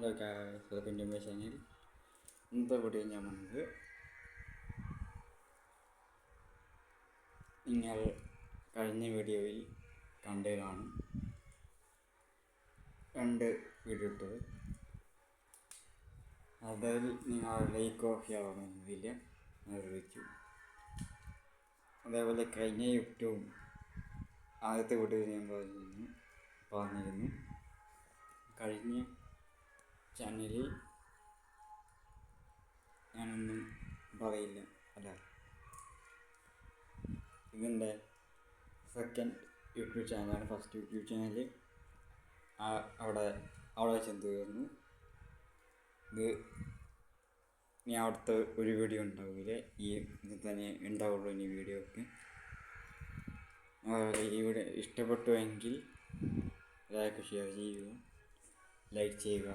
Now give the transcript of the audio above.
Hello guys, welcome to my channel. ഇന്നത്തെ video ഞാൻ വന്നത് നിങ്ങൾ കഴിഞ്ഞ വീഡിയോയിൽ കണ്ടതാണ്. 2 വീഡിയോ ഇട്ടത്. അതിൽ നിങ്ങൾ ലൈക്ക് ഓഫ് ചെയ്യാവുന്നില്ല നിർവഹിച്ചു. അതേപോലെ കഴിഞ്ഞ യൂട്യൂബ് ആദ്യത്തെ വീഡിയോ ഞാൻ പറഞ്ഞിരുന്നു കഴിഞ്ഞ ചാനലിൽ ഞാനൊന്നും പറയില്ല. അല്ല, ഇതിൻ്റെ സെക്കൻഡ് യൂട്യൂബ് ചാനലാണ്. ഫസ്റ്റ് യൂട്യൂബ് ചാനൽ അവിടെ ചെന്ന് തീർന്നു. ഇത് ഇനി അവിടുത്തെ ഒരു വീഡിയോ ഉണ്ടാവില്ല, ഇത് തന്നെ ഉണ്ടാവുള്ളൂ ഇനി വീഡിയോ ഒക്കെ. ഈ വീഡിയോ ഇഷ്ടപ്പെട്ടുവെങ്കിൽ ഷെയർ ചെയ്യുക, ലൈക്ക് ചെയ്യുക.